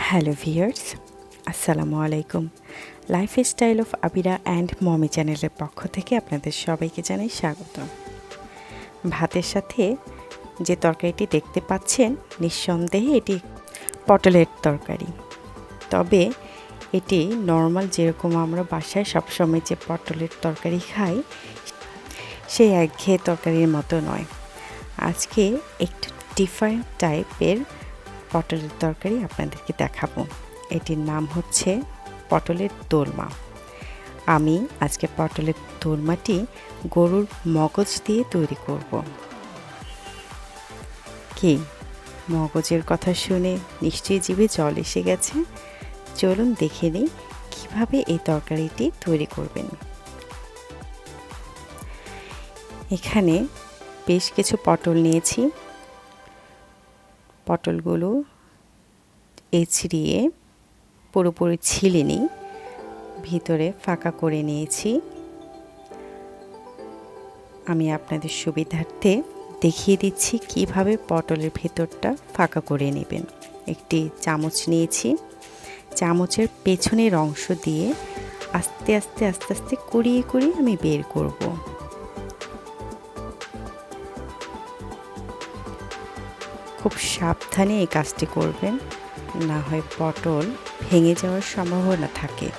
Hello viewers, আসসালামু আলাইকুম। Lifestyle of Abira and mommy চ্যানেলের পক্ষ থেকে আপনাদের সবাইকে জানাই স্বাগত। ভাতের সাথে যে তরকারিটি দেখতে পাচ্ছেন, নিঃসন্দেহে এটি পটলের তরকারি। তবে এটি নর্মাল যেরকম আমরা বাসায় সবসময় যে পটলের তরকারি খাই, সেই একঘেয়ে তরকারির মতো নয়। আজকে একটু ডিফারেন্ট টাইপের পটলের তরকারি আপনাদেরকে দেখাবো। এটির নাম হচ্ছে পটলের দোলমা। আমি আজকে পটলের দোলমাটি গরুর মগজ দিয়ে তৈরি করব। কি মগজের কথা শুনে নিশ্চয়ই জিভে জল এসে গেছে। চলুন দেখে নিই কীভাবে এই তরকারিটি তৈরি করবেন। এখানে বেশ কিছু পটল নিয়েছি। পটলগুলো এছড়িয়ে পুরোপুরি ছিলে নিই, ভিতরে ফাঁকা করে নিয়েছি। আমি আপনাদের সুবিধার্থে দেখিয়ে দিচ্ছি কিভাবে পটলের ভেতরটা ফাঁকা করে নেবেন। একটি চামচ নিয়েছি, চামচের পেছনের অংশ দিয়ে আস্তে আস্তে আস্তে আস্তে কুড়িয়ে কুড়িয়ে আমি বের করব। খুব সাবধানে এই কাজটি করবেন, না হয় পটল ভেঙে যাওয়ার সম্ভাবনা থাকে।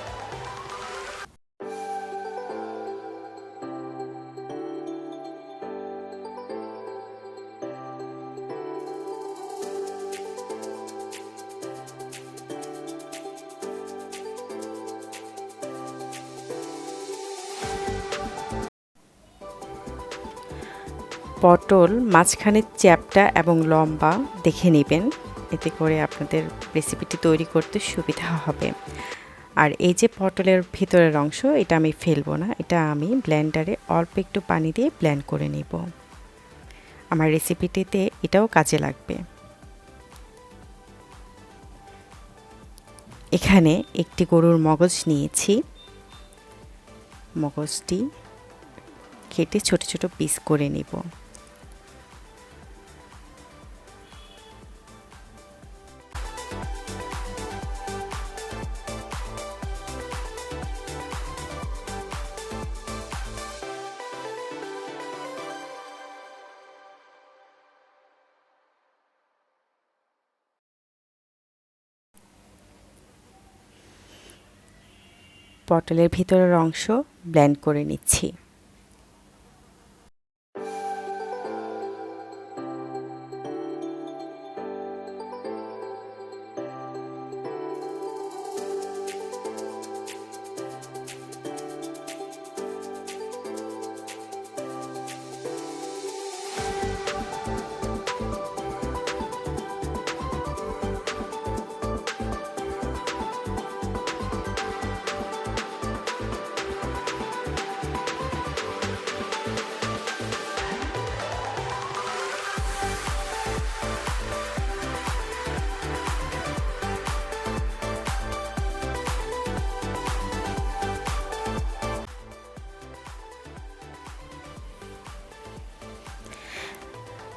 পটল মাঝখানে চ্যাপ্টা এবং লম্বা দেখে নেবেন, এতে করে আপনাদের রেসিপিটি তৈরি করতে সুবিধা হবে। আর এই যে পটলের ভিতরের অংশ, এটা আমি ফেলবো না, এটা আমি ব্লেন্ডারে অল্প একটু পানি দিয়ে ব্লেন্ড করে নেব। আমার রেসিপিটিতে এটাও কাজে লাগবে। এখানে একটি গরুর মগজ নিয়েছি। মগজটি কেটে ছোট ছোট পিস করে নেব। পটলের ভিতরের অংশ ব্লেন্ড করে নিচ্ছি।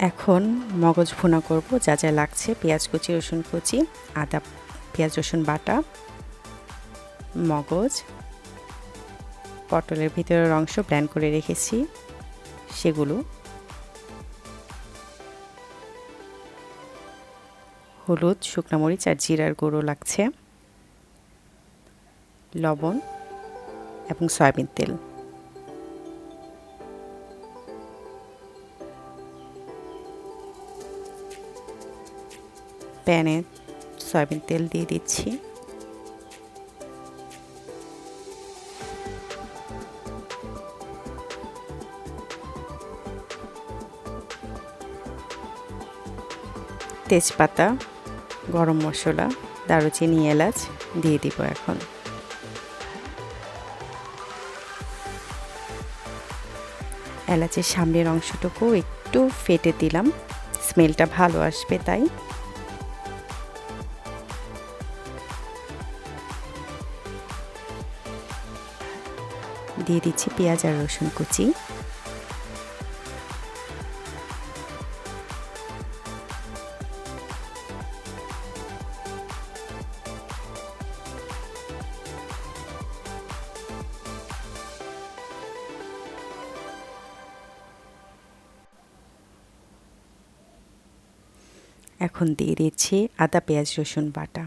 এখন মগজ ভুনা করব। যা যা লাগছে: পেঁয়াজ কুচি, রসুন কুচি, আদা পেঁয়াজ রসুন বাটা, মগজ, পটলের ভিতরের অংশ ব্লেন্ড করে রেখেছি সেগুলো, হলুদ, শুকনো মরিচ আর জিরার গুঁড়ো লাগছে, লবণ এবং সয়াবিন তেল। প্যানে সয়াবিন তেল দিয়ে দিচ্ছি। তেজপাতা, গরম মশলা, দারুচিনি, এলাচ দিয়ে দিব। এখন এলাচের সামনের অংশটুকু একটু ফেটে দিলাম, স্মেলটা ভালো আসবে তাই। দিয়ে দিচ্ছি পেঁয়াজ আর রসুন কুচি। এখন দিয়ে দিচ্ছি আদা পেঁয়াজ রসুন বাটা।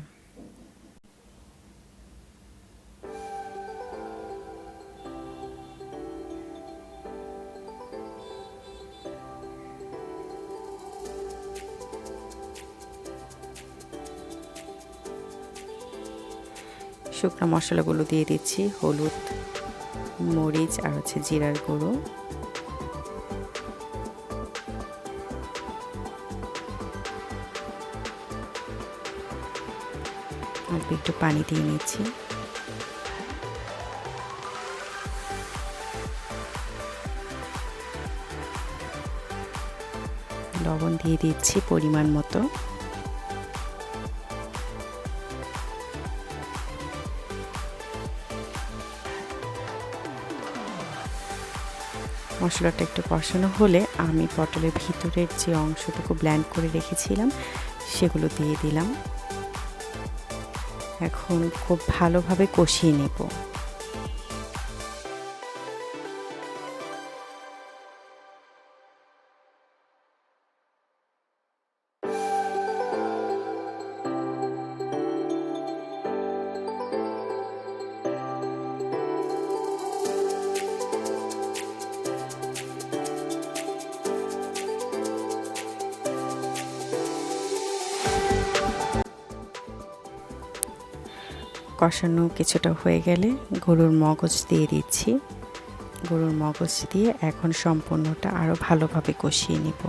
শুকনো মশলাগুলো দিয়ে দিচ্ছি, হলুদ, মরিচ আর জিরার গুঁড়ো। অল্প একটু পানি দিয়ে নিচ্ছি। লবণ দিয়ে দিচ্ছি পরিমাণ মতো। মশলাটা একটু কষানো হলে আমি পটলের ভিতরের যে অংশটুকু ব্লেন্ড করে রেখেছিলাম সেগুলো দিয়ে দিলাম। এখন খুব ভালোভাবে কষিয়ে নেব। কষানো কিছুটা হয়ে গেলে গরুর মগজ দিয়ে দিচ্ছি। গরুর মগজ দিয়ে এখন সম্পূর্ণটা আরও ভালোভাবে কষিয়ে নেব।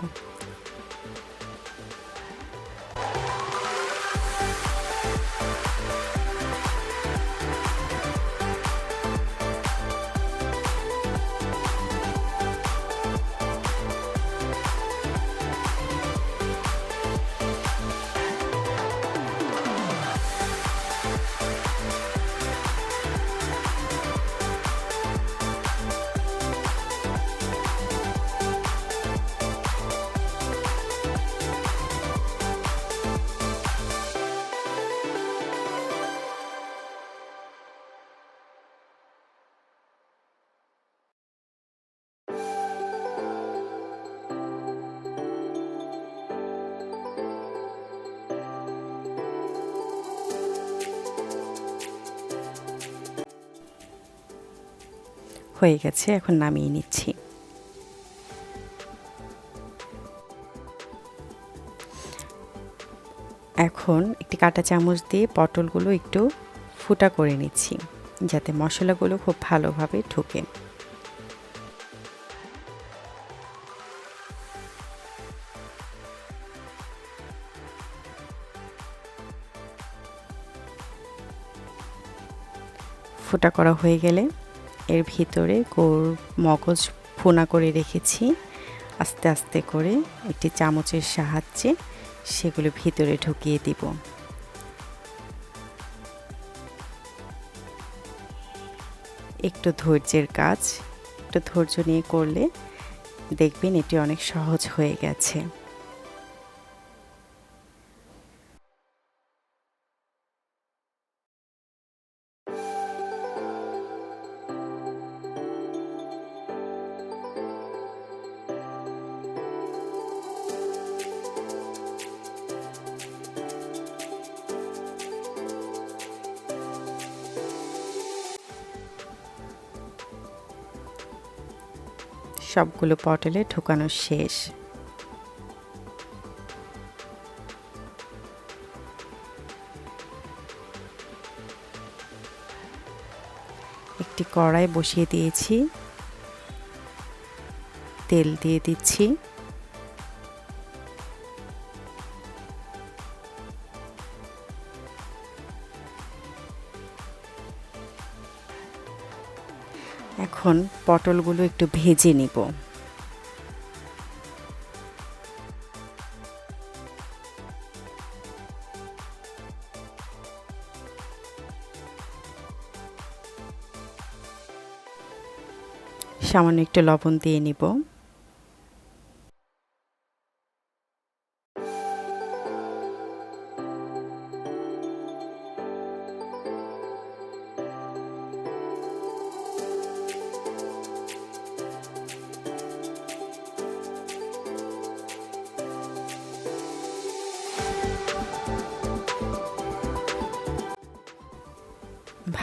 হয়ে গেছে, এখন নামিয়ে নিচ্ছি। এখন একটি কাঁটা চামচ দিয়ে পটলগুলো একটু ফুটা করে নিচ্ছি যাতে মশলাগুলো খুব ভালোভাবে ঢোকে। ফুটা করা হয়ে গেলে এর ভিতরে গরুর মগজ ফোনা করে রেখেছি, আস্তে আস্তে করে একটি চামচের সাহায্যে সেগুলো ভিতরে ঢুকিয়ে দিব। একটু ধৈর্যের কাজ, একটু ধৈর্য নিয়ে করলে দেখবেন এটি অনেক সহজ হয়ে গেছে। সবগুলো পটলে ঢোকানো শেষ। একটি কড়াই বসিয়ে দিয়েছি, তেল দিয়ে দিচ্ছি। এখন পটলগুলো একটু ভেজে নিব। সামান্য একটু লবণ দিয়ে নিব।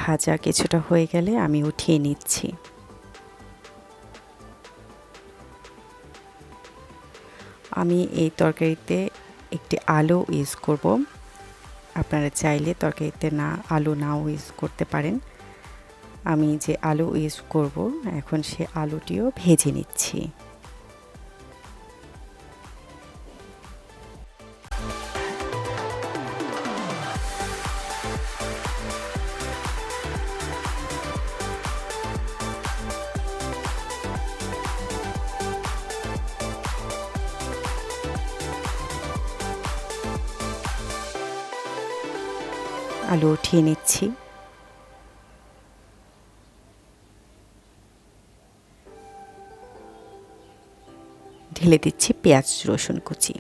ভাজা কিছুটা হয়ে গেলে আমি উঠিয়ে নিচ্ছি। আমি এই তরকারিতে একটি আলু ইউজ করব। আপনারা চাইলে তরকারিতে আলু নাও ইউজ করতে পারেন। আমি যে আলু ইউজ করব এখন সে আলুটিও ভেজে নিচ্ছি। আলু উঠিয়ে নিচ্ছি। ঢেলে দিচ্ছি পেঁয়াজ রসুন কুচি।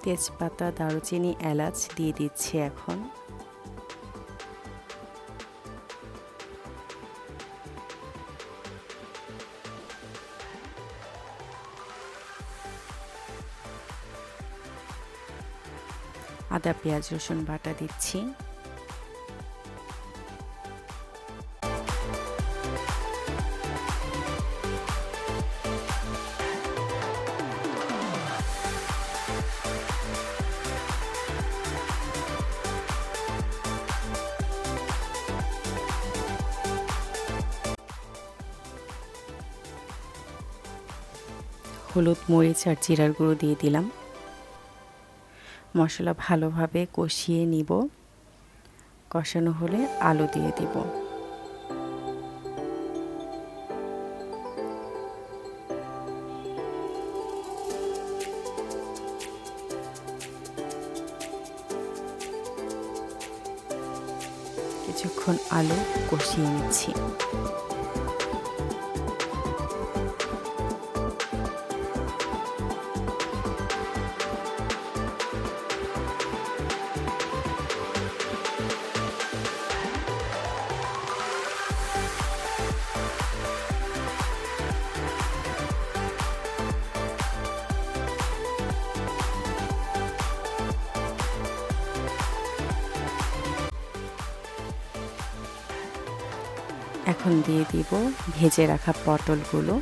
তেজপাতা, দারুচিনি, এলাচ দিয়ে দিচ্ছি এখন। আদা পেঁয়াজ রসুন বাটা দিচ্ছি। হলুদ, মরিচ আর জিরার গুঁড়ো দিয়ে দিলাম। মশলা ভালোভাবে কষিয়ে নিব। কষানো হলে আলু দিয়ে দিব। কিছুক্ষণ আলু কষিয়ে নিচ্ছি। এখন দিয়ে দিব ভেজে রাখা পটলগুলো।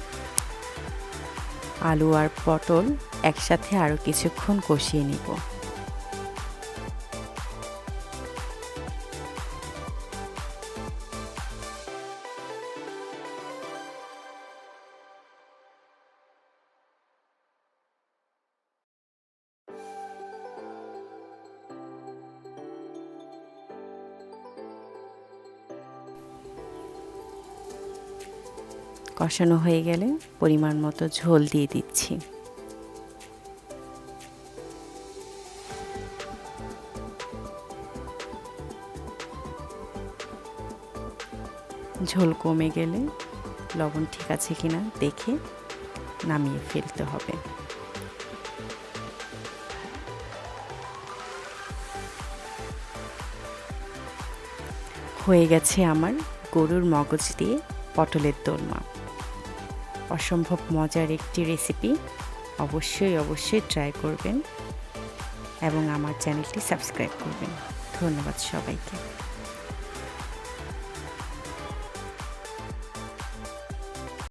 আলু আর পটল একসাথে আরও কিছুক্ষণ কষিয়ে নিব। কষানো হয়ে গেলে পরিমাণ মতো ঝোল দিয়ে দিচ্ছি। ঝোল কমে গেলে লবণ ঠিক আছে কিনা দেখে নামিয়ে ফেলতে হবে। হয়ে গেছে আমার গরুর মগজ দিয়ে পটলের দোরমা। অসম্ভব মজার একটি রেসিপি। অবশ্যই ট্রাই করবেন এবং আমার চ্যানেলটি সাবস্ক্রাইব করবেন। ধন্যবাদ সবাইকে।